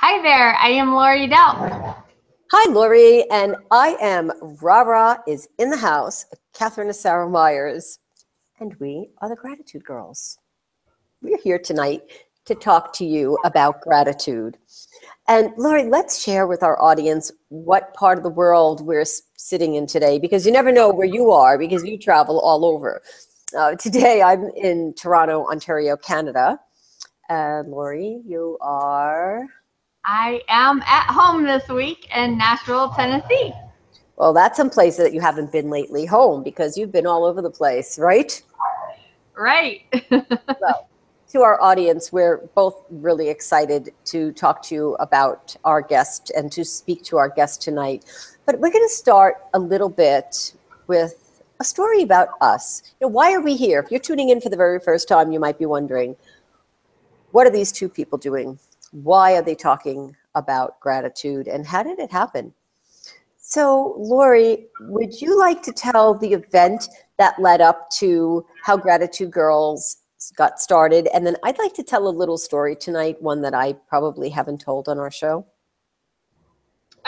Hi there, I am Laurie Delk. Hi, Laurie, and I am Rara is in the house, Catherine and Sarah Myers, and we are the Gratitude Girls. We're here tonight to talk to you about gratitude. And Laurie, let's share with our audience what part of the world we're sitting in today, because you never know where you are because you travel all over. Today, I'm in Toronto, Ontario, Canada. Laurie, you are? I am at home this week in Nashville, Tennessee. Well, that's some place that you haven't been lately, home, because you've been all over the place, right? Right. Well, to our audience, we're both really excited to talk to you about our guest and to speak to our guest tonight. But we're going to start a little bit with a story about us. Why are we here? If you're tuning in for the very first time, you might be wondering, what are these two people doing? Why are they talking about gratitude, and how did it happen? So, Laurie, would you like to tell the event that led up to how Gratitude Girls got started? And then I'd like to tell a little story tonight, one that I probably haven't told on our show.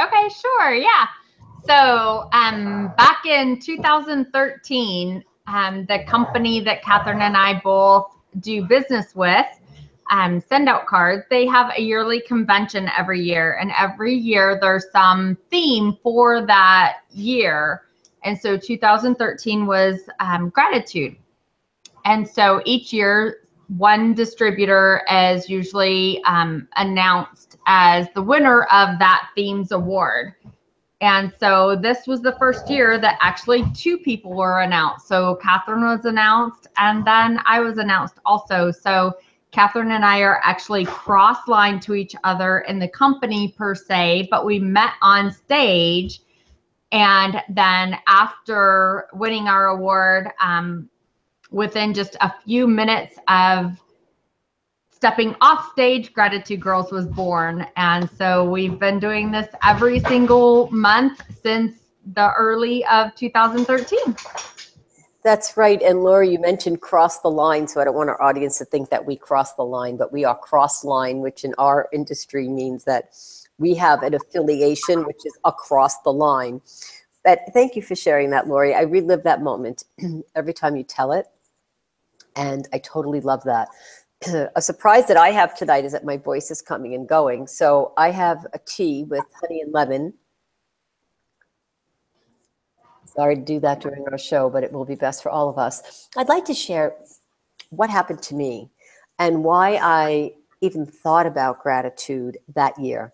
Okay, sure, yeah. So back in 2013, the company that Catherine and I both do business with, Send Out Cards, they have a yearly convention every year, and every year there's some theme for that year. And so 2013 was gratitude. And so each year, one distributor is usually announced as the winner of that theme's award. And so this was the first year that actually two people were announced. So Catherine was announced, and then I was announced also. So Catherine and I are actually cross-lined to each other in the company per se, but we met on stage. And then after winning our award, within just a few minutes of stepping off stage, Gratitude Girls was born. And so we've been doing this every single month since the early of 2013. That's right. And Laurie, you mentioned cross the line, so I don't want our audience to think that we cross the line, but we are cross line, which in our industry means that we have an affiliation, which is across the line. But thank you for sharing that, Laurie. I relive that moment every time you tell it. And I totally love that. A surprise that I have tonight is that my voice is coming and going. So I have a tea with honey and lemon. Sorry to do that during our show, but it will be best for all of us. I'd like to share what happened to me and why I even thought about gratitude that year.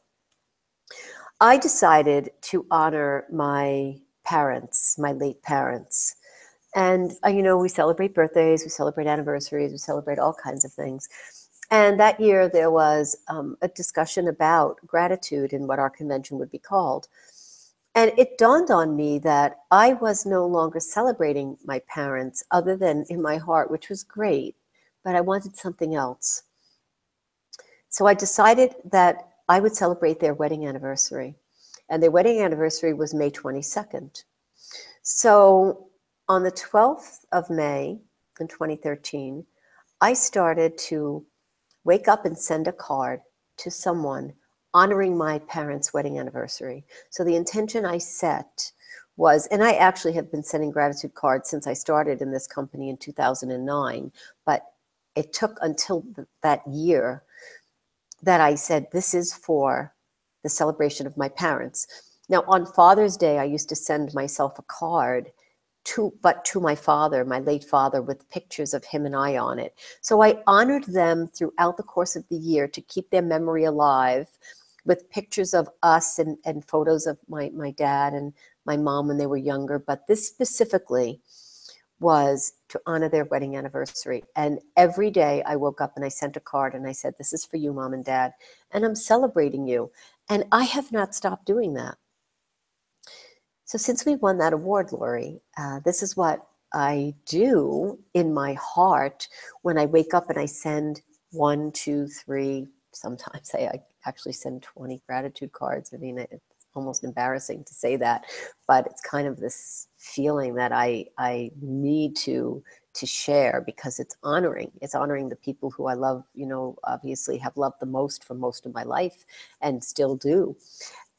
I decided to honor my parents, my late parents. And, we celebrate birthdays, we celebrate anniversaries, we celebrate all kinds of things. And that year there was a discussion about gratitude and what our convention would be called. And it dawned on me that I was no longer celebrating my parents other than in my heart, which was great, but I wanted something else. So I decided that I would celebrate their wedding anniversary. And their wedding anniversary was May 22nd. So on the 12th of May in 2013, I started to wake up and send a card to someone honoring my parents' wedding anniversary. So the intention I set was, and I actually have been sending gratitude cards since I started in this company in 2009, but it took until that year that I said, this is for the celebration of my parents. Now, on Father's Day, I used to send myself a card to my father, my late father, with pictures of him and I on it. So I honored them throughout the course of the year to keep their memory alive with pictures of us and photos of my dad and my mom when they were younger. But this specifically was to honor their wedding anniversary. And every day I woke up and I sent a card and I said, this is for you, Mom and Dad, and I'm celebrating you. And I have not stopped doing that. So since we won that award, Laurie, this is what I do in my heart when I wake up and I send 1, 2, 3, sometimes I actually send 20 gratitude cards. I mean, it's almost embarrassing to say that, but it's kind of this feeling that I need to to share, because it's honoring. It's honoring the people who I love, you know, obviously have loved the most for most of my life and still do.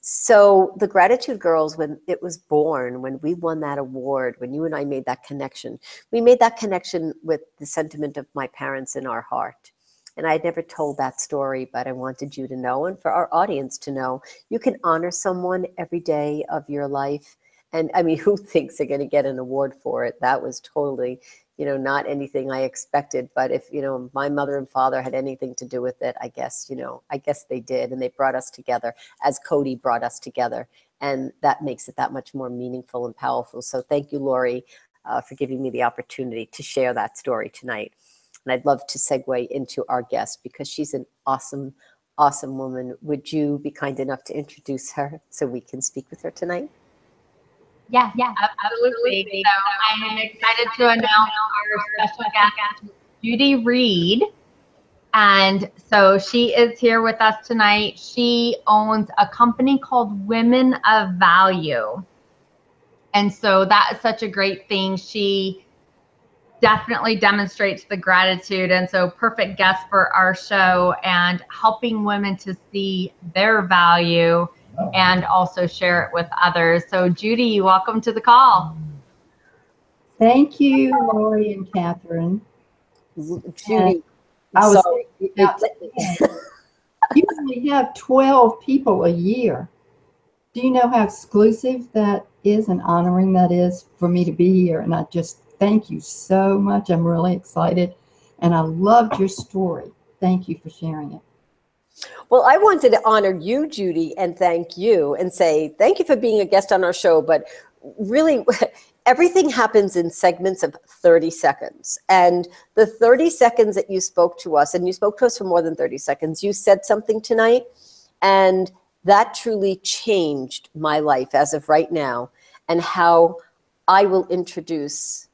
So the Gratitude Girls, when it was born, when we won that award, when you and I made that connection, we made that connection with the sentiment of my parents in our heart. And I had never told that story, but I wanted you to know, and for our audience to know, you can honor someone every day of your life. And I mean, who thinks they're going to get an award for it? That was totally, you know, not anything I expected. But if, you know, my mother and father had anything to do with it, I guess, you know, I guess they did. And they brought us together as Cody brought us together. And that makes it that much more meaningful and powerful. So thank you, Laurie, for giving me the opportunity to share that story tonight. And I'd love to segue into our guest, because she's an awesome, awesome woman. Would you be kind enough to introduce her so we can speak with her tonight? Yeah, absolutely. So I'm excited to announce our special guest, Judi Reid. And so she is here with us tonight. She owns a company called Women of Value. And so that is such a great thing. She definitely demonstrates the gratitude. And so perfect guest for our show, and helping women to see their value and also share it with others. So Judi, welcome to the call. Thank you, Laurie and Catherine. Judi, I was sorry. You only have 12 people a year. Do you know how exclusive that is and honoring that is for me to be here? And I just thank you so much. I'm really excited. And I loved your story. Thank you for sharing it. Well, I wanted to honor you, Judi, and thank you and say thank you for being a guest on our show. But really, everything happens in segments of 30 seconds. And the 30 seconds that you spoke to us, and you spoke to us for more than 30 seconds, you said something tonight, and that truly changed my life as of right now, and how I will introduce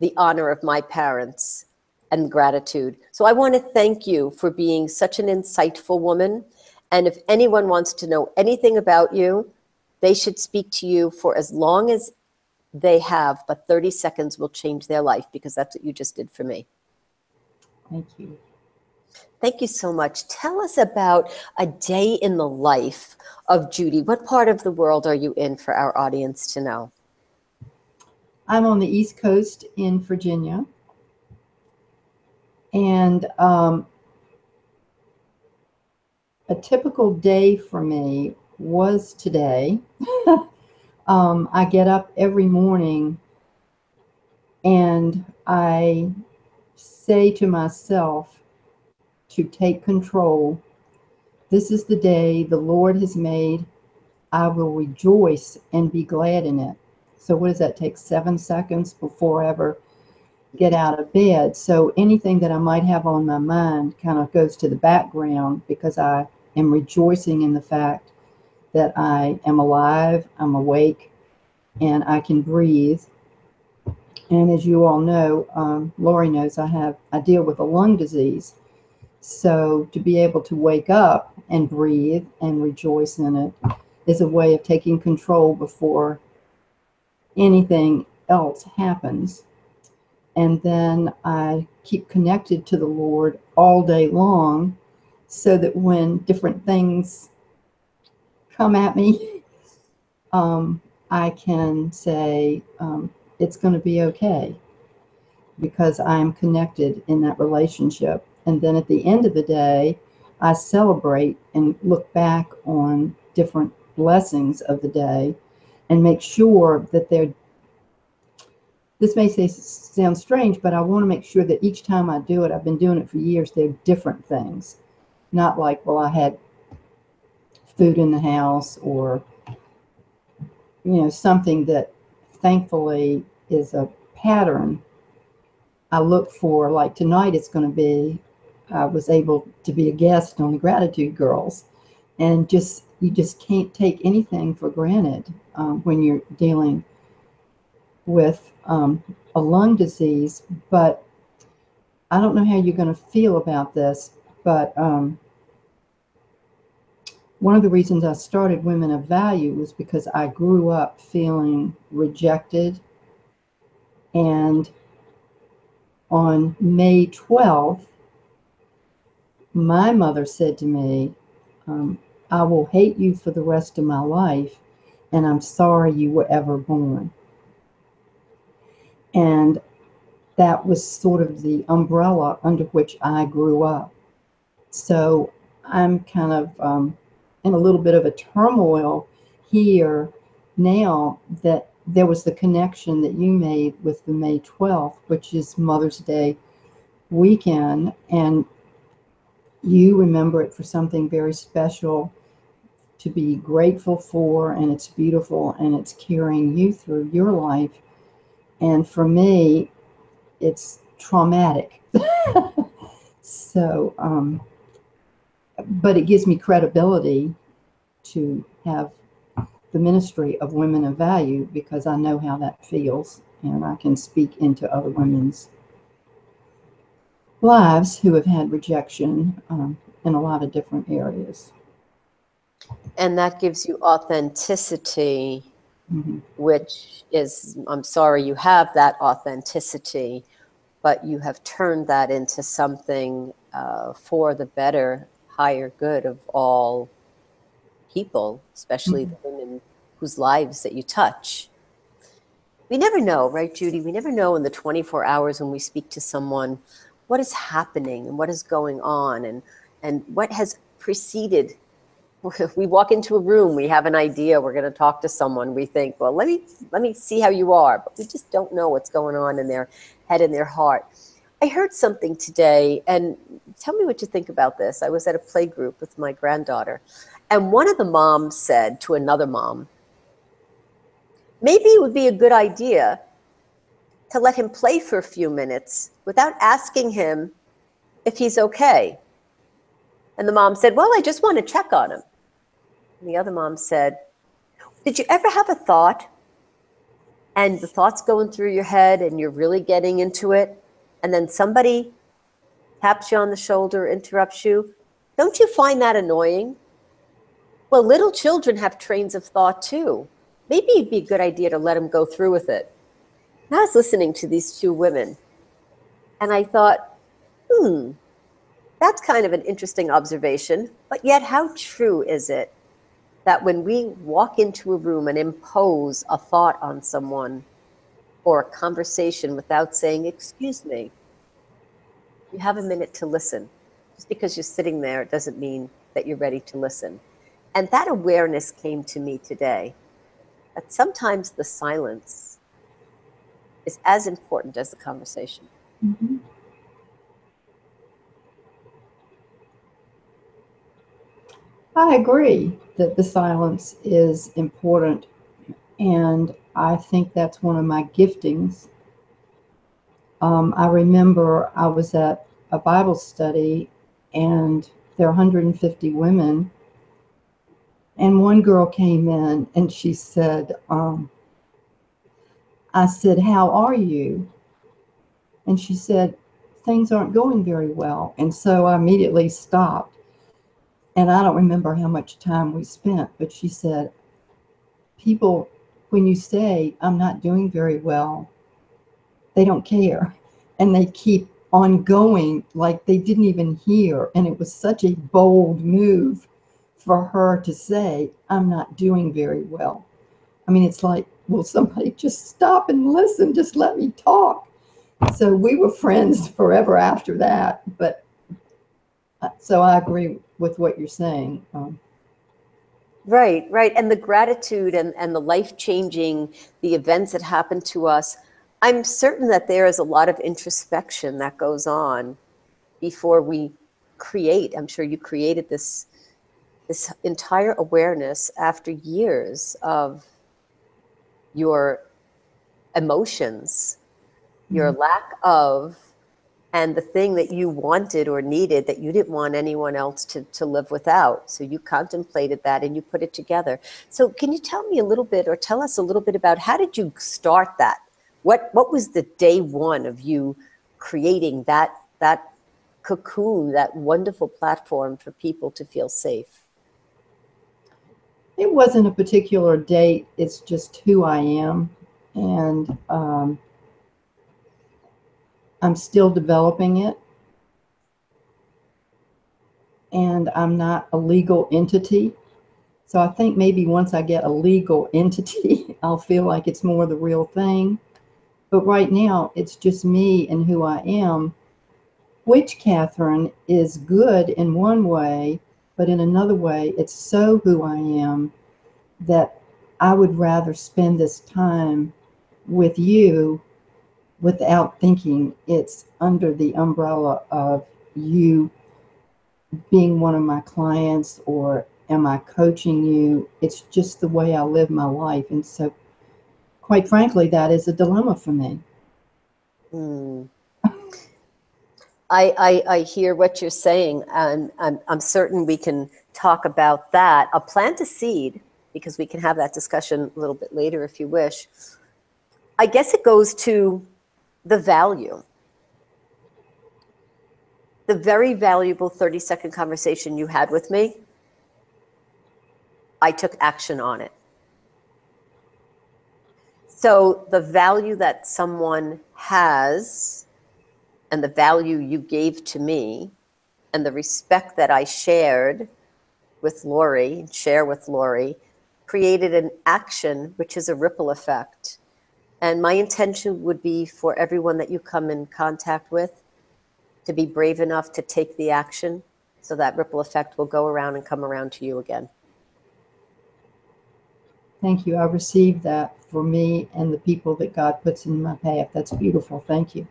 the honor of my parents and gratitude. So I want to thank you for being such an insightful woman. And if anyone wants to know anything about you, they should speak to you for as long as they have, but 30 seconds will change their life, because that's what you just did for me. Thank you. Thank you so much. Tell us about a day in the life of Judi. What part of the world are you in for our audience to know? I'm on the East Coast in Virginia. And a typical day for me was today. I get up every morning and I say to myself to take control. This is the day the Lord has made. I will rejoice and be glad in it. So what does that take? 7 seconds before I ever get out of bed. So anything that I might have on my mind kind of goes to the background, because I am rejoicing in the fact that I am alive, I'm awake, and I can breathe. And as you all know, Laurie knows, I deal with a lung disease. So to be able to wake up and breathe and rejoice in it is a way of taking control before anything else happens. And then I keep connected to the Lord all day long, so that when different things come at me, I can say, it's going to be okay, because I'm connected in that relationship. And then at the end of the day, I celebrate and look back on different blessings of the day and make sure that this may sound strange, but I want to make sure that each time I do it, I've been doing it for years, they're different things. Not like, well, I had food in the house, or, you know, something that thankfully is a pattern I look for. Like tonight, it's going to be, I was able to be a guest on the Gratitude Girls, and you just can't take anything for granted when you're dealing with a lung disease. But I don't know how you're going to feel about this, but one of the reasons I started Women of Value was because I grew up feeling rejected and on May 12th, my mother said to me, I will hate you for the rest of my life, and I'm sorry you were ever born. And that was sort of the umbrella under which I grew up. So I'm kind of in a little bit of a turmoil here now that there was the connection that you made with the May 12th, which is Mother's Day weekend, and you remember it for something very special to be grateful for, and it's beautiful, and it's carrying you through your life. And for me, it's traumatic. So, but it gives me credibility to have the ministry of Women of Value, because I know how that feels, and I can speak into other women's lives who have had rejection in a lot of different areas. And that gives you authenticity, which is, I'm sorry you have that authenticity, but you have turned that into something for the better, higher good of all people, especially the women whose lives that you touch. We never know, right, Judi? We never know in the 24 hours when we speak to someone what is happening and what is going on and what has preceded. We walk into a room, we have an idea, we're going to talk to someone, we think, well, let me see how you are, but we just don't know what's going on in their head and their heart. I heard something today, and tell me what you think about this. I was at a play group with my granddaughter, and one of the moms said to another mom, maybe it would be a good idea to let him play for a few minutes without asking him if he's okay. And the mom said, well, I just want to check on him. And the other mom said, did you ever have a thought and the thought's going through your head and you're really getting into it, and then somebody taps you on the shoulder, interrupts you? Don't you find that annoying? Well, little children have trains of thought too. Maybe it'd be a good idea to let them go through with it. And I was listening to these two women, and I thought, that's kind of an interesting observation, but yet how true is it that when we walk into a room and impose a thought on someone or a conversation without saying, excuse me, you have a minute to listen. Just because you're sitting there doesn't mean that you're ready to listen. And that awareness came to me today, that sometimes the silence is as important as the conversation. I agree that the silence is important, and I think that's one of my giftings. I remember I was at a Bible study, and there were 150 women, and one girl came in and she said, I said, how are you? And she said, things aren't going very well. And so I immediately stopped. And I don't remember how much time we spent, but she said, people, when you say, I'm not doing very well, they don't care. And they keep on going like they didn't even hear. And it was such a bold move for her to say, I'm not doing very well. I mean, it's like, will somebody just stop and listen? Just let me talk. So we were friends forever after that. But so I agree with what you're saying. Right. And the gratitude and the life-changing, the events that happen to us, I'm certain that there is a lot of introspection that goes on before we create. I'm sure you created this entire awareness after years of your emotions, your lack of, and the thing that you wanted or needed that you didn't want anyone else to live without. So you contemplated that and you put it together. So can you tell me a little bit, or tell us a little bit about how did you start that? What was the day one of you creating that cocoon, that wonderful platform for people to feel safe? It wasn't a particular date. It's just who I am. And I'm still developing it. And I'm not a legal entity. So I think maybe once I get a legal entity, I'll feel like it's more the real thing. But right now, it's just me and who I am, which, Catherine, is good in one way, but in another way, it's so who I am that I would rather spend this time with you without thinking it's under the umbrella of you being one of my clients or am I coaching you? It's just the way I live my life. And so, quite frankly, that is a dilemma for me. I hear what you're saying, and I'm certain we can talk about that. I'll plant a seed because we can have that discussion a little bit later if you wish. I guess it goes to the value. The very valuable 30-second conversation you had with me, I took action on it. So the value that someone has and the value you gave to me and the respect that I shared with Laurie, share with Laurie, created an action, which is a ripple effect. And my intention would be for everyone that you come in contact with to be brave enough to take the action so that ripple effect will go around and come around to you again. Thank you. I received that for me and the people that God puts in my path. That's beautiful. Thank you.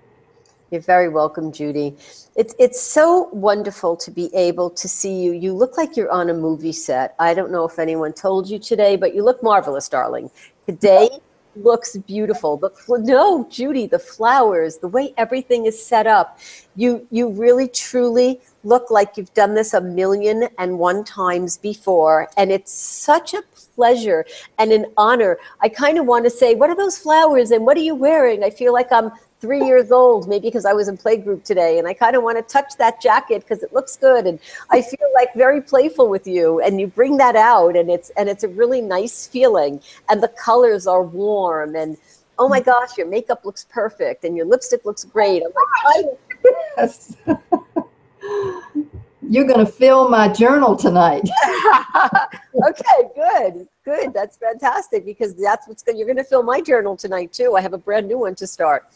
You're very welcome, Judi. It's so wonderful to be able to see you. You look like you're on a movie set. I don't know if anyone told you today, but you look marvelous, darling. Today looks beautiful. No, Judi, the flowers, the way everything is set up, you really truly look like you've done this 1,000,001 times before, and it's such a pleasure and an honor. I kind of want to say, what are those flowers and what are you wearing? I feel like I'm 3 years old, maybe because I was in playgroup today, and I kind of want to touch that jacket because it looks good, and I feel like very playful with you, and you bring that out, and it's a really nice feeling, and the colors are warm, and oh my gosh, your makeup looks perfect, and your lipstick looks great. I'm like, Yes. You're going to fill my journal tonight. Okay, good. That's fantastic because that's you're going to fill my journal tonight too. I have a brand new one to start.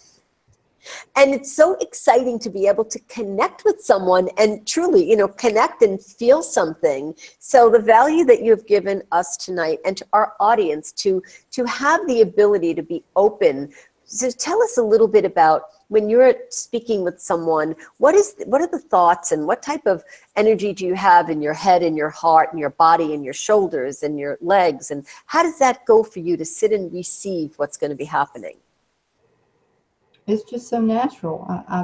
And it's so exciting to be able to connect with someone and truly, connect and feel something. So the value that you have given us tonight and to our audience to have the ability to be open. So tell us a little bit about when you're speaking with someone, what are the thoughts and what type of energy do you have in your head and your heart and your body and your shoulders and your legs? And how does that go for you to sit and receive what's going to be happening? It's just so natural. I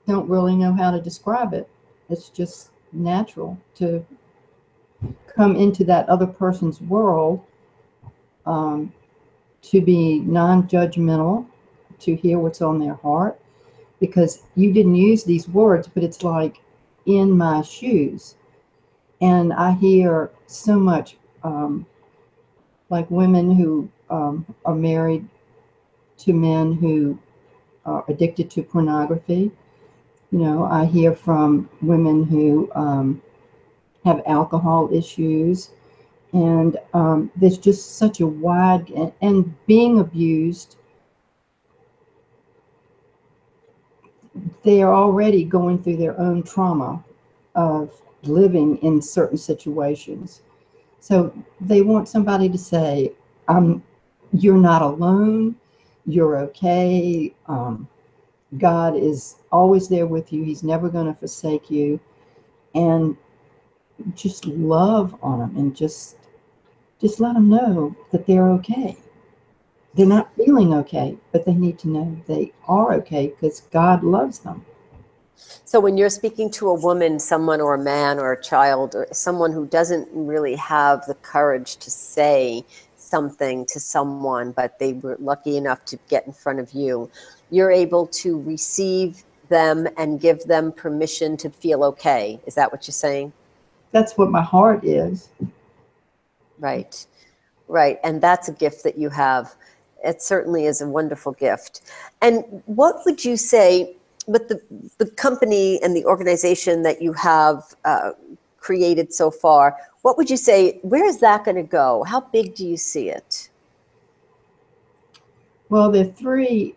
don't really know how to describe it. It's just natural to come into that other person's world, to be non-judgmental, to hear what's on their heart, because you didn't use these words, but it's like in my shoes. And I hear so much, like women who are married to men who are addicted to pornography. I hear from women who have alcohol issues. And there's just such a wide, and being abused, they are already going through their own trauma of living in certain situations. So they want somebody to say, you're not alone, you're okay, God is always there with you, he's never going to forsake you, and just love on them and just let them know that they're okay. They're not feeling okay, but they need to know they are okay because God loves them. So when you're speaking to a woman, someone or a man or a child or someone who doesn't really have the courage to say something to someone, but they were lucky enough to get in front of you, you're able to receive them and give them permission to feel okay. Is that what you're saying? That's what my heart is. Right. And that's a gift that you have. It certainly is a wonderful gift. And what would you say with the company and the organization that you have created so far, what would you say, where is that going to go? How big do you see it? Well, there are three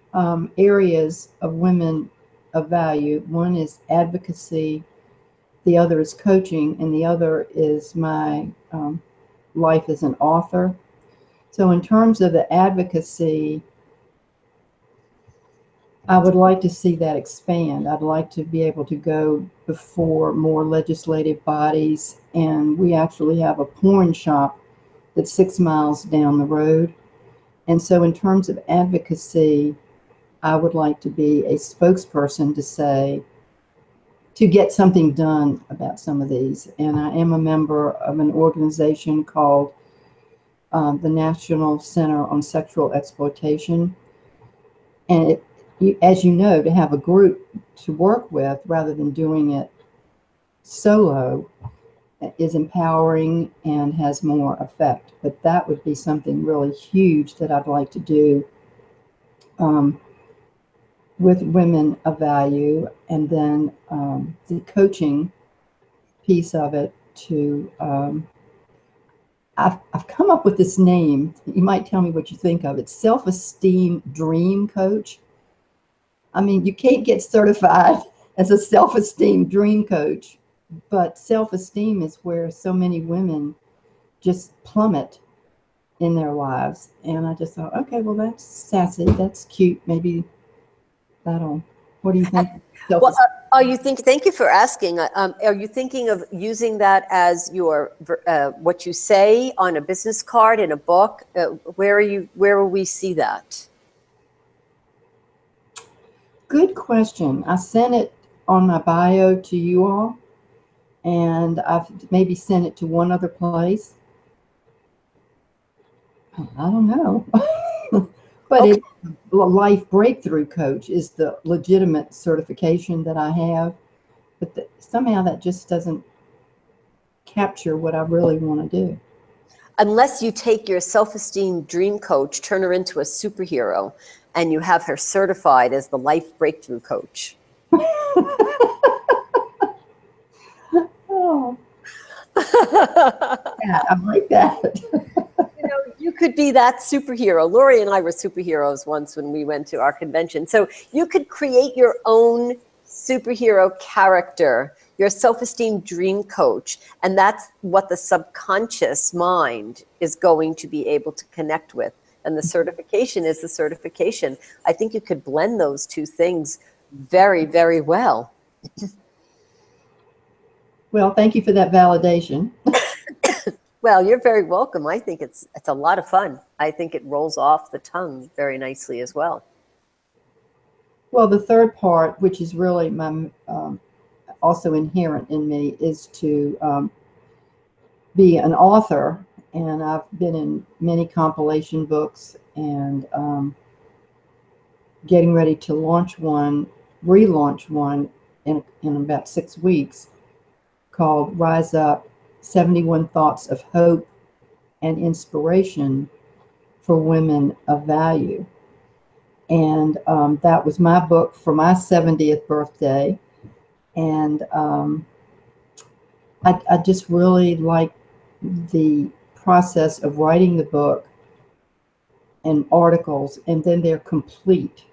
areas of women of value. One is advocacy, the other is coaching, and the other is my life as an author. So in terms of the advocacy, I would like to see that expand. I'd like to be able to go before more legislative bodies, and we actually have a porn shop that's 6 miles down the road. And so in terms of advocacy, I would like to be a spokesperson to get something done about some of these. And I am a member of an organization called the National Center on Sexual Exploitation. And as you know, to have a group to work with rather than doing it solo is empowering and has more effect. But that would be something really huge that I'd like to do with women of value. And then the coaching piece of it to, I've come up with this name. You might tell me what you think of it. Self-Esteem Dream Coach. I mean, you can't get certified as a self-esteem dream coach, but self-esteem is where so many women just plummet in their lives. And I just thought, okay, well, that's sassy. That's cute. Maybe that'll, what do you think? Well, thank you for asking. Are you thinking of using that as your, what you say on a business card, in a book? Where will we see that? Good question. I sent it on my bio to you all, and I've maybe sent it to one other place. I don't know. But okay. Life Breakthrough Coach is the legitimate certification that I have, but somehow that just doesn't capture what I really want to do. Unless you take your self-esteem dream coach, turn her into a superhero, and you have her certified as the life breakthrough coach. Oh. Yeah, I like that. You know, you could be that superhero. Laurie and I were superheroes once when we went to our convention. So you could create your own superhero character, your self-esteem dream coach. And that's what the subconscious mind is going to be able to connect with. And the certification is the certification. I think you could blend those two things very, very well. Well, thank you for that validation. Well, you're very welcome. I think it's a lot of fun. I think it rolls off the tongue very nicely as well. Well, the third part, which is really my also inherent in me, is to be an author. And I've been in many compilation books, and getting ready to relaunch one in about 6 weeks, called Rise Up, 71 Thoughts of Hope and Inspiration for Women of Value. And that was my book for my 70th birthday. And I just really like the process of writing the book and articles, and then they're complete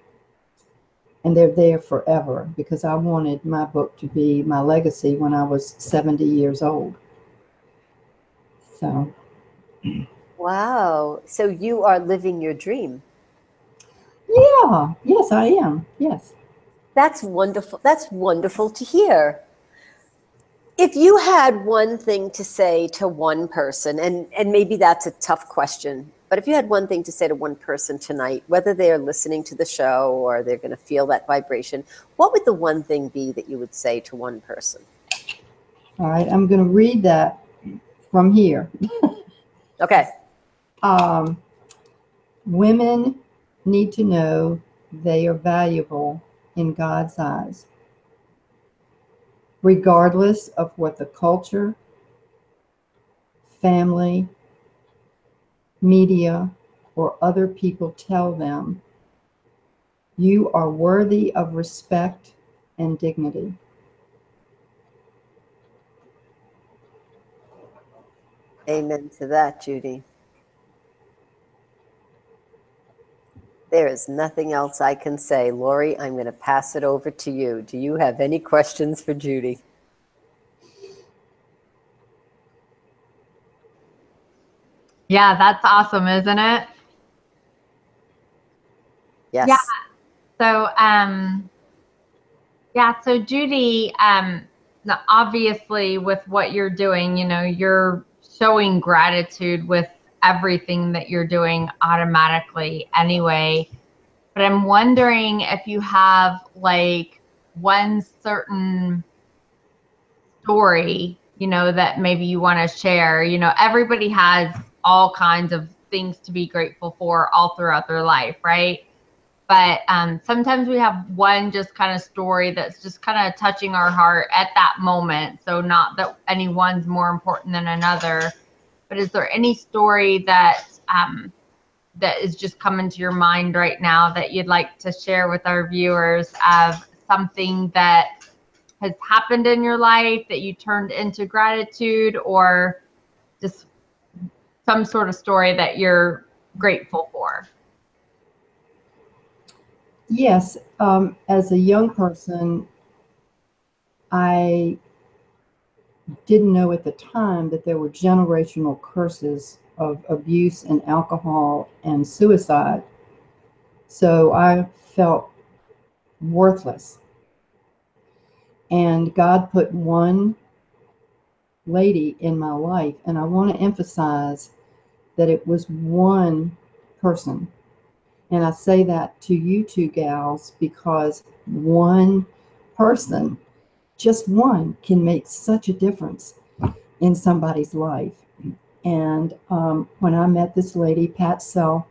and they're there forever, because I wanted my book to be my legacy when I was 70 years old. So. Wow. So you are living your dream. Yeah. Yes, I am. Yes. That's wonderful. That's wonderful to hear. If you had one thing to say to one person, and maybe that's a tough question, but if you had one thing to say to one person tonight, whether they're listening to the show or they're going to feel that vibration, what would the one thing be that you would say to one person? All right. I'm going to read that from here. Okay. Women need to know they are valuable in God's eyes, regardless of what the culture, family, media, or other people tell them, you are worthy of respect and dignity. Amen to that, Judi. There is nothing else I can say. Laurie, I'm going to pass it over to you. Do you have any questions for Judi? Yeah, that's awesome, isn't it? Yes. Yeah. So, so Judi, now obviously with what you're doing, you're showing gratitude with everything that you're doing automatically anyway. But I'm wondering if you have like one certain story, that maybe you want to share. Everybody has all kinds of things to be grateful for all throughout their life, right? But sometimes we have one just kind of story that's just kind of touching our heart at that moment. So not that any one's more important than another, but is there any story that that is just coming to your mind right now that you'd like to share with our viewers of something that has happened in your life that you turned into gratitude, or just some sort of story that you're grateful for? Yes, as a young person, I didn't know at the time that there were generational curses of abuse and alcohol and suicide. So I felt worthless. And God put one lady in my life, and I want to emphasize that it was one person. And I say that to you two gals because one person, just one, can make such a difference in somebody's life. And when I met this lady, Pat Self,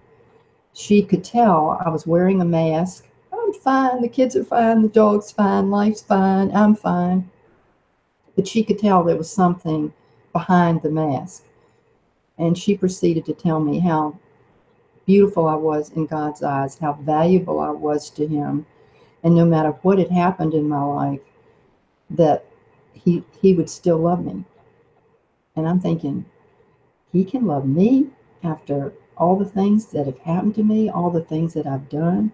she could tell I was wearing a mask. I'm fine, the kids are fine, the dog's fine, life's fine, I'm fine. But she could tell there was something behind the mask. And she proceeded to tell me how beautiful I was in God's eyes, how valuable I was to him. And no matter what had happened in my life, that he would still love me. And I'm thinking, he can love me after all the things that have happened to me, all the things that I've done.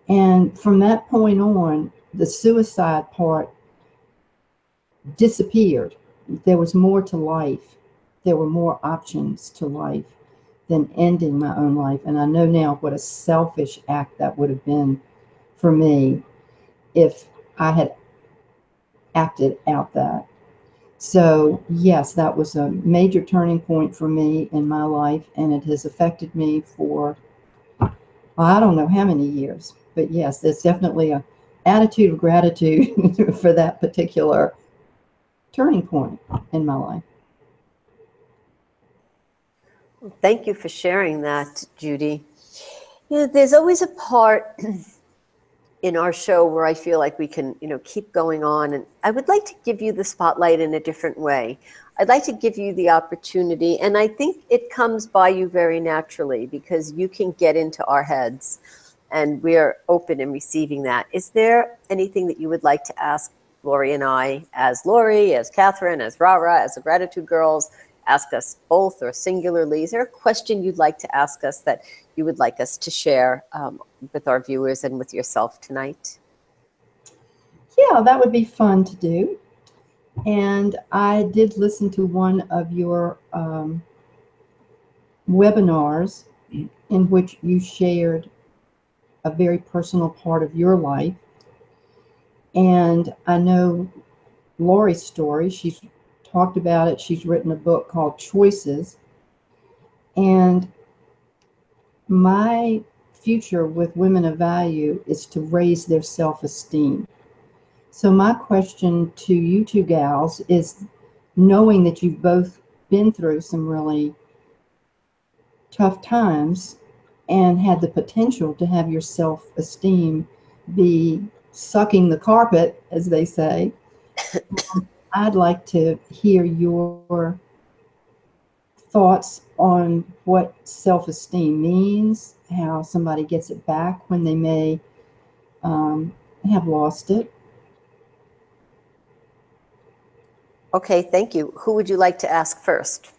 And from that point on, the suicide part disappeared. There was more to life. There were more options to life than ending my own life. And I know now what a selfish act that would have been for me if I had acted out that. So yes, that was a major turning point for me in my life, and it has affected me for, well, I don't know how many years, but yes, there's definitely a attitude of gratitude for that particular turning point in my life. Thank you for sharing that, Judi. There's always a part in our show where I feel like we can, keep going on. And I would like to give you the spotlight in a different way. I'd like to give you the opportunity, and I think it comes by you very naturally because you can get into our heads and we're open in receiving that. Is there anything that you would like to ask Laurie and I, as Laurie, as Catherine, as Rara, as the Gratitude Girls, ask us both or singularly? Is there a question you'd like to ask us that you would like us to share with our viewers and with yourself tonight? Yeah, that would be fun to do. And I did listen to one of your webinars in which you shared a very personal part of your life. And I know Laurie's story. She's talked about it. She's written a book called Choices. And my future with Women of Value is to raise their self-esteem. So my question to you two gals is, knowing that you've both been through some really tough times and had the potential to have your self-esteem be sucking the carpet, as they say, I'd like to hear your thoughts on what self-esteem means, how somebody gets it back when they may have lost it. Okay, thank you. Who would you like to ask first?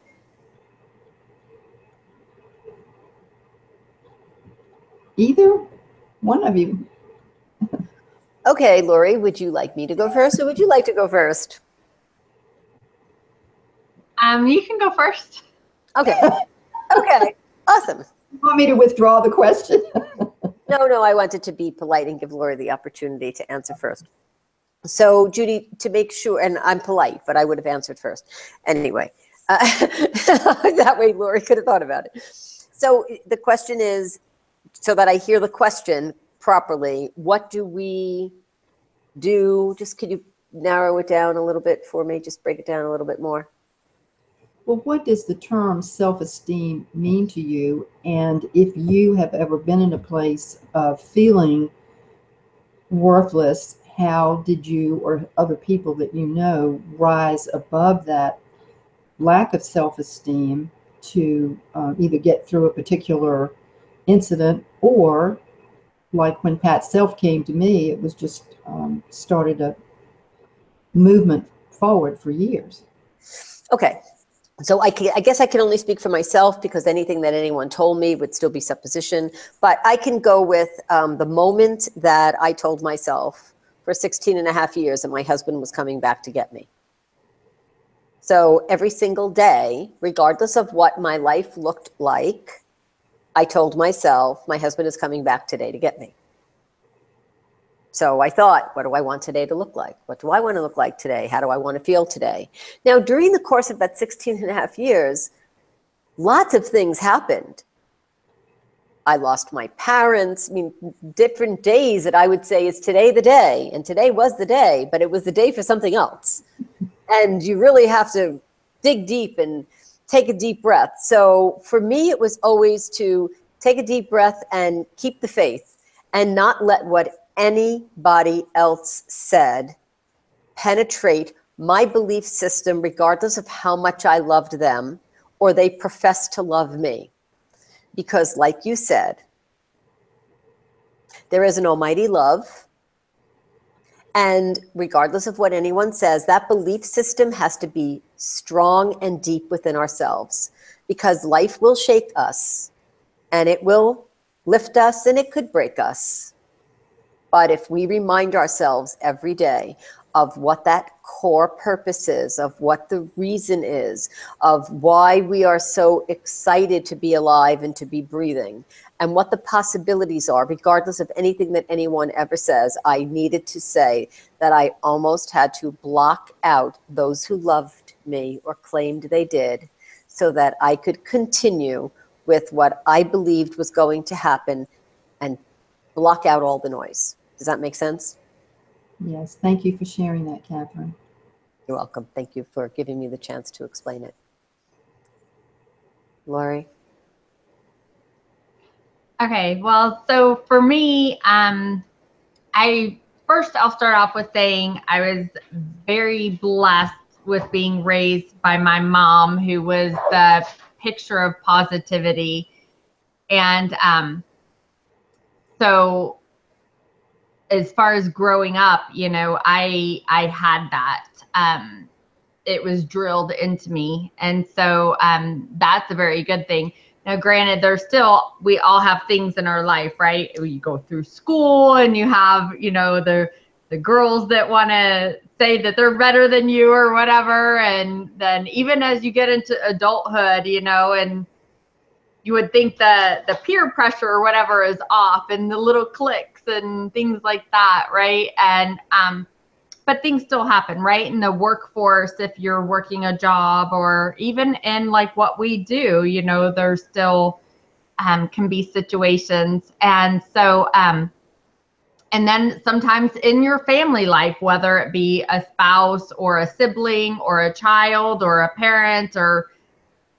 Either one of you. Okay, Laurie, would you like me to go first or would you like to go first? You can go first. Okay. Okay, awesome. You want me to withdraw the question? No, I wanted to be polite and give Laurie the opportunity to answer first. So, Judi, to make sure, and I'm polite, but I would have answered first. Anyway, that way Laurie could have thought about it. So the question is, so that I hear the question properly, what do we do? Just could you narrow it down a little bit for me? Just break it down a little bit more. Well, what does the term self-esteem mean to you? And if you have ever been in a place of feeling worthless, how did you or other people that you know rise above that lack of self-esteem to either get through a particular incident, or like when Pat Self came to me, it was just started a movement forward for years. Okay. So I guess I can only speak for myself because anything that anyone told me would still be supposition. But I can go with the moment that I told myself for 16 and a half years that my husband was coming back to get me. So every single day, regardless of what my life looked like, I told myself, my husband is coming back today to get me. So I thought, what do I want today to look like? What do I want to look like today? How do I want to feel today? Now, during the course of that 16 and a half years, lots of things happened. I lost my parents. I mean, different days that I would say, is today the day? And today was the day, but it was the day for something else. And you really have to dig deep and take a deep breath. So for me, it was always to take a deep breath and keep the faith and not let what anybody else said penetrate my belief system, regardless of how much I loved them or they professed to love me. Because like you said, there is an almighty love. And regardless of what anyone says, that belief system has to be strong and deep within ourselves, because life will shake us and it will lift us and it could break us. But if we remind ourselves every day of what that core purpose is, of what the reason is, of why we are so excited to be alive and to be breathing, and what the possibilities are, regardless of anything that anyone ever says, I needed to say that I almost had to block out those who loved me or claimed they did so that I could continue with what I believed was going to happen and block out all the noise. Does that make sense? Yes, thank you for sharing that, Catherine. You're welcome. Thank you for giving me the chance to explain it. Laurie? Okay, well, so for me, I'll start off with saying I was very blessed with being raised by my mom, who was the picture of positivity. And so as far as growing up, you know, I had that. It was drilled into me. And so that's a very good thing. Now, granted, we all have things in our life, right? You go through school and you have, you know, the girls that want to say that they're better than you or whatever. And then even as you get into adulthood, you know, and you would think the peer pressure or whatever is off, and the little cliques and things like that, right? And but things still happen, right? In the workforce, if you're working a job, or even in like what we do, you know, there's still can be situations. And so and then sometimes in your family life, whether it be a spouse or a sibling or a child or a parent or,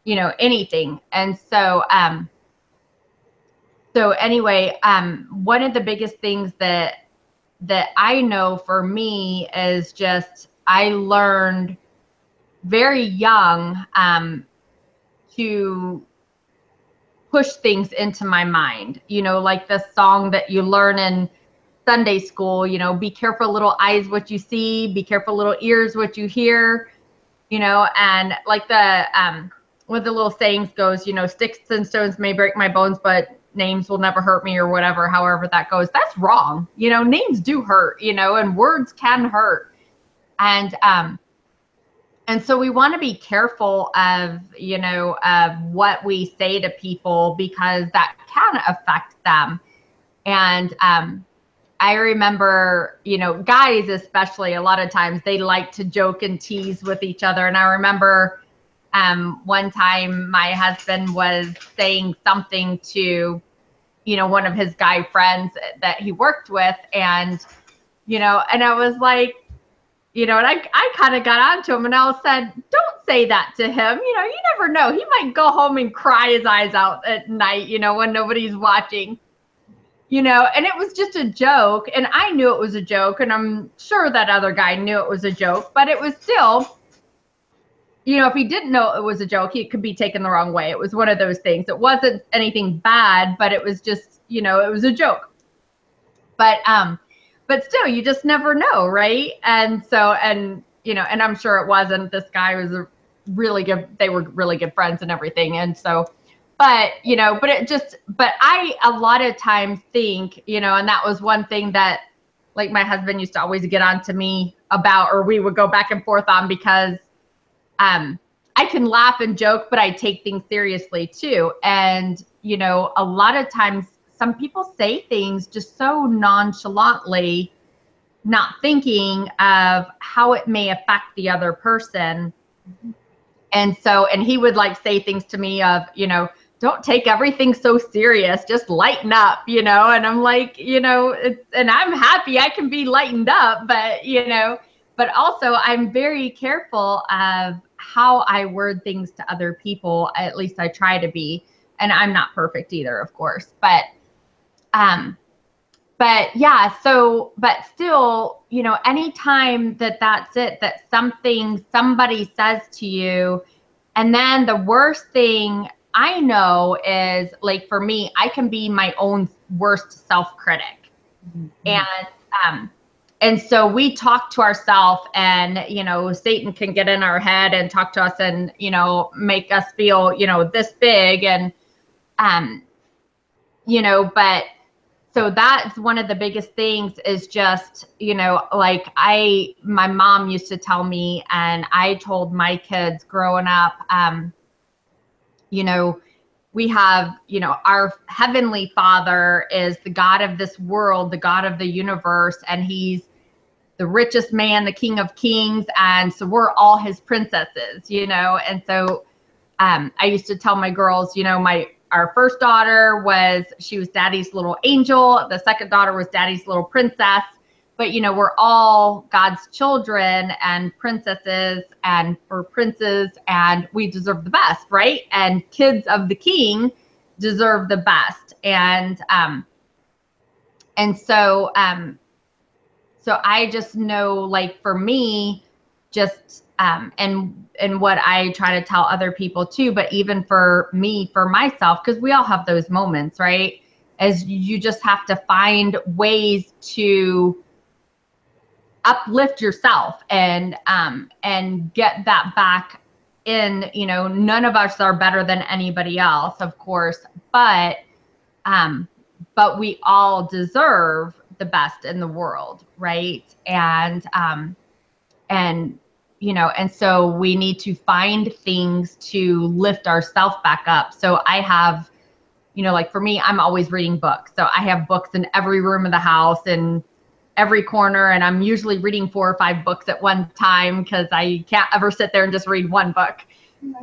you know, anything. And so so anyway, one of the biggest things that I know for me is just, I learned very young to push things into my mind, you know, like the song that you learn in Sunday school, you know, be careful little eyes what you see, be careful little ears what you hear, you know, and like the one of the little sayings goes, you know, sticks and stones may break my bones, but names will never hurt me, or whatever, however that goes. That's wrong. You know, names do hurt, you know, and words can hurt. And so we want to be careful of, you know, of what we say to people, because that can affect them. And I remember, you know, guys especially, a lot of times they like to joke and tease with each other. And I remember one time my husband was saying something to, you know, one of his guy friends that he worked with, and, you know, and I was like, you know, and I kind of got onto him, and I said, don't say that to him. You know, you never know. He might go home and cry his eyes out at night, you know, when nobody's watching, you know. And it was just a joke, and I knew it was a joke, and I'm sure that other guy knew it was a joke, but it was still, you know, if he didn't know it was a joke, it could be taken the wrong way. It was one of those things. It wasn't anything bad, but it was just, you know, it was a joke. But still, you just never know, right? And so, and, you know, and I'm sure it wasn't. This guy was a really good, they were really good friends and everything. And so, but, you know, but I a lot of times think, you know, and that was one thing that, like, my husband used to always get on to me about, or we would go back and forth on, because I can laugh and joke, but I take things seriously too. And, you know, a lot of times some people say things just so nonchalantly, not thinking of how it may affect the other person. And so, and he would like say things to me of, you know, don't take everything so serious, just lighten up, you know. And I'm like, you know, and I'm happy I can be lightened up, but, you know, but also I'm very careful of how I word things to other people. At least I try to be, and I'm not perfect either, of course, but yeah, so, but still, you know, anytime that's it, that somebody says to you, and then the worst thing I know is, like, for me, I can be my own worst self-critic. And so we talk to ourselves, and, you know, Satan can get in our head and talk to us and, you know, make us feel, you know, this big. And, you know, but so that's one of the biggest things is just, you know, like my mom used to tell me, and I told my kids growing up, you know, we have, you know, our Heavenly Father is the God of this world, the God of the universe, and he's the richest man, the King of Kings. And so we're all his princesses, you know. And so I used to tell my girls, you know, our first daughter she was daddy's little angel. The second daughter was daddy's little princess. But, you know, we're all God's children and princesses and for princes, and we deserve the best, right? And kids of the king deserve the best. And so I just know, like, for me, just and what I try to tell other people too, but even for me, for myself, because we all have those moments, right? As you just have to find ways to uplift yourself and get that back in. You know, none of us are better than anybody else, of course, but we all deserve the best in the world, right? And you know, and so we need to find things to lift ourselves back up. So I have, you know, like for me, I'm always reading books. So I have books in every room of the house and every corner, and I'm usually reading 4 or 5 books at one time, because I can't ever sit there and just read one book.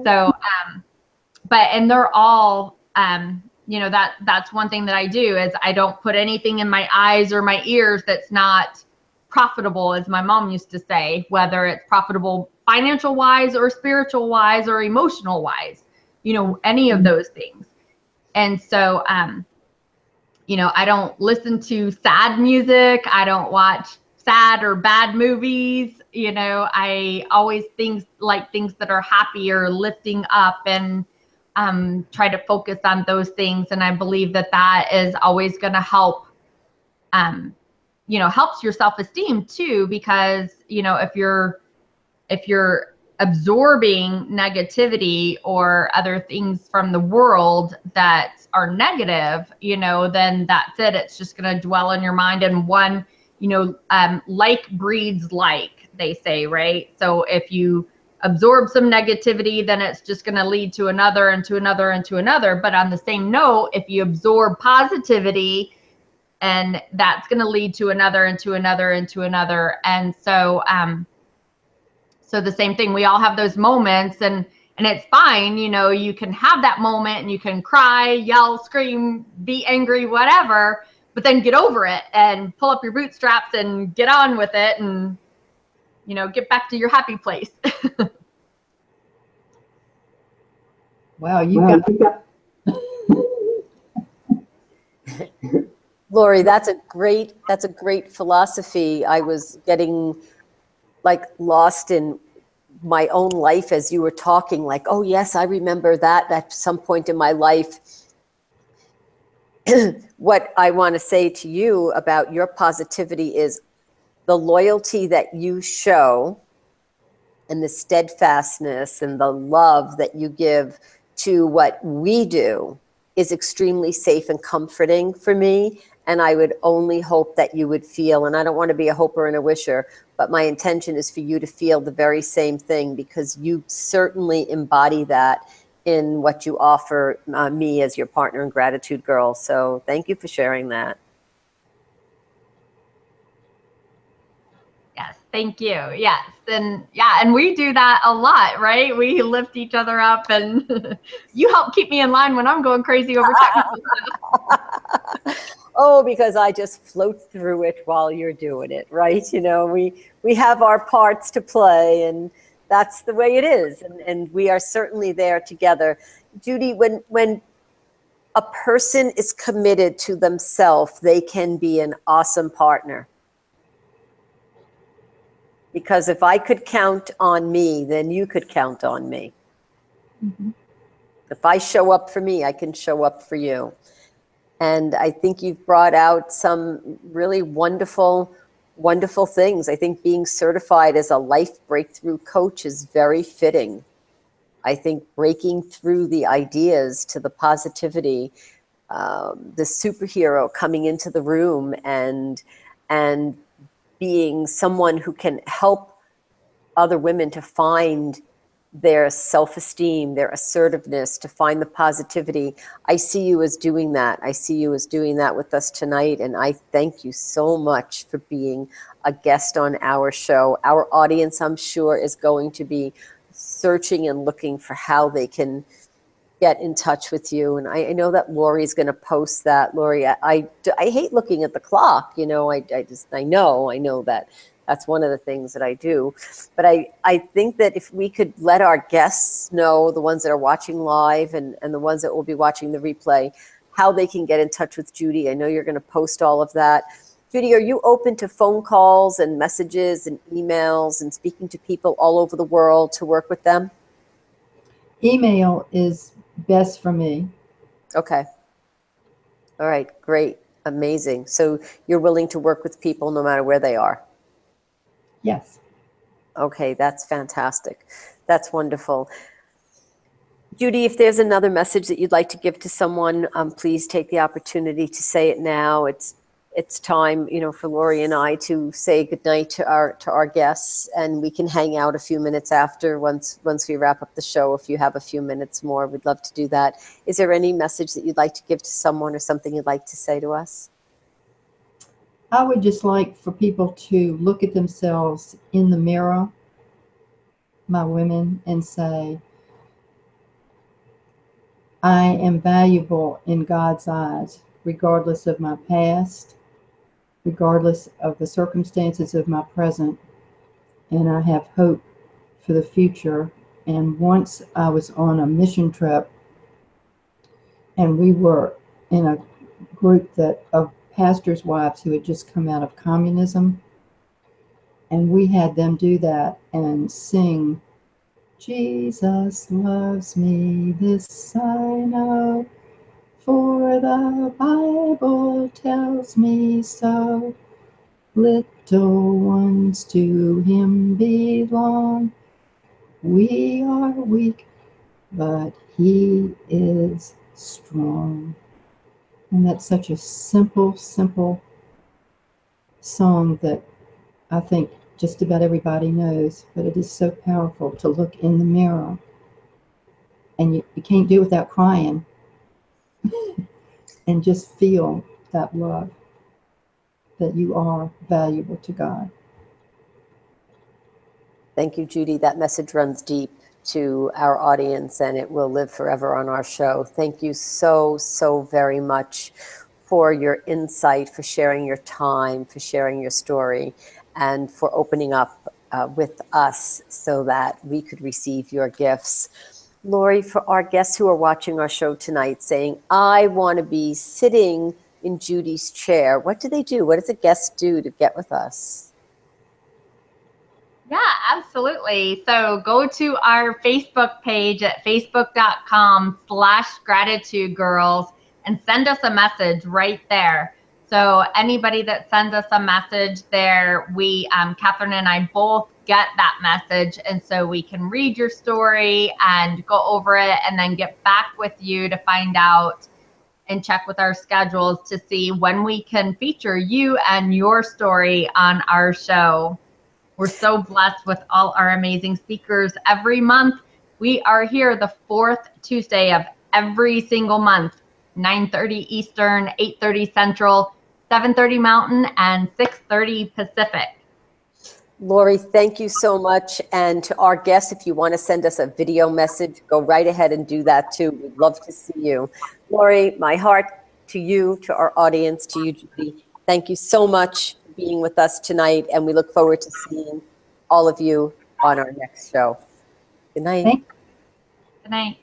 So, and they're all, you know, that's one thing that I do is I don't put anything in my eyes or my ears that's not profitable, as my mom used to say, whether it's profitable financial wise or spiritual wise or emotional wise, you know, any of those things. And so, you know, I don't listen to sad music. I don't watch sad or bad movies. You know, I always things that are happy or lifting up. And try to focus on those things. And I believe that that is always going to help, helps your self-esteem too, because, if you're absorbing negativity or other things from the world that are negative, then that's it. It's just going to dwell in your mind. And one, like breeds like, they say, right? So if you absorb some negativity, then it's just going to lead to another and to another and to another. But on the same note, if you absorb positivity, and that's going to lead to another and to another and to another. And so, so the same thing, we all have those moments, and it's fine. You can have that moment and you can cry, yell, scream, be angry, whatever, but then get over it and pull up your bootstraps and get on with it and, get back to your happy place. Wow, you got Laurie, that's a great philosophy. I was getting like lost in my own life as you were talking, like, oh yes, I remember that at some point in my life. What I want to say to you about your positivity is the loyalty that you show and the steadfastness and the love that you give to what we do is extremely safe and comforting for me. And I would only hope that you would feel, and I don't want to be a hoper and a wisher, but my intention is for you to feel the very same thing, because you certainly embody that in what you offer me as your partner in Gratitude Girl. So thank you for sharing that. Yes, thank you. Yes. And yeah, and we do that a lot, right? We lift each other up, and you help keep me in line when I'm going crazy over technical stuff. Oh, because I just float through it while you're doing it, right? We have our parts to play, and that's the way it is. And we are certainly there together. Judi, when a person is committed to themselves, they can be an awesome partner. Because if I could count on me, then you could count on me. Mm-hmm. If I show up for me, I can show up for you. And I think you've brought out some really wonderful, wonderful things. I think being certified as a life breakthrough coach is very fitting. I think breaking through the ideas to the positivity, the superhero coming into the room and being someone who can help other women to find their self-esteem, their assertiveness, to find the positivity. I see you as doing that. I see you as doing that with us tonight. And I thank you so much for being a guest on our show. Our audience, I'm sure, is going to be searching and looking for how they can get in touch with you. And I know that Laurie's going to post that. Laurie, I hate looking at the clock. I know that that's one of the things that I do. But I think that if we could let our guests know, the ones that are watching live and the ones that will be watching the replay, how they can get in touch with Judi. I know you're going to post all of that. Judi, are you open to phone calls and messages and emails and speaking to people all over the world to work with them? Email is best for me. Okay. All right. Great. Amazing. So you're willing to work with people no matter where they are? Yes. Okay. That's fantastic. That's wonderful. Judi, if there's another message that you'd like to give to someone, please take the opportunity to say it now. It's time, for Laurie and I to say goodnight to our guests, and we can hang out a few minutes after once we wrap up the show. If you have a few minutes more, we'd love to do that. Is there any message that you'd like to give to someone or something you'd like to say to us? I would just like for people to look at themselves in the mirror, my women, and say, I am valuable in God's eyes, regardless of my past, regardless of the circumstances of my present, and I have hope for the future. And once I was on a mission trip, and we were in a group of pastors' wives who had just come out of communism, and we had them do that and sing Jesus loves me, this I know, for the Bible tells me so. Little ones to him belong. We are weak, but he is strong. And that's such a simple, simple song that I think just about everybody knows, but it is so powerful to look in the mirror. And you can't do it without crying and just feel that love, that you are valuable to God. Thank you, Judi. That message runs deep to our audience, and it will live forever on our show. Thank you so, so very much for your insight, for sharing your time, for sharing your story, and for opening up with us so that we could receive your gifts. Laurie, for our guests who are watching our show tonight saying, I want to be sitting in Judi's chair, what do they do? What does a guest do to get with us? Yeah, absolutely. So go to our Facebook page at facebook.com/gratitudegirls and send us a message right there. So anybody that sends us a message there, we, Catherine and I both get that message. And so we can read your story and go over it and then get back with you to find out and check with our schedules to see when we can feature you and your story on our show. We're so blessed with all our amazing speakers every month. We are here the 4th Tuesday of every single month, 9:30 Eastern, 8:30 Central, 7:30 Mountain, and 6:30 Pacific. Laurie, thank you so much. And to our guests, if you want to send us a video message, go right ahead and do that too. We'd love to see you. Laurie, my heart to you, to our audience, to you, Judi. Thank you so much for being with us tonight. And we look forward to seeing all of you on our next show. Good night. Thank Good night.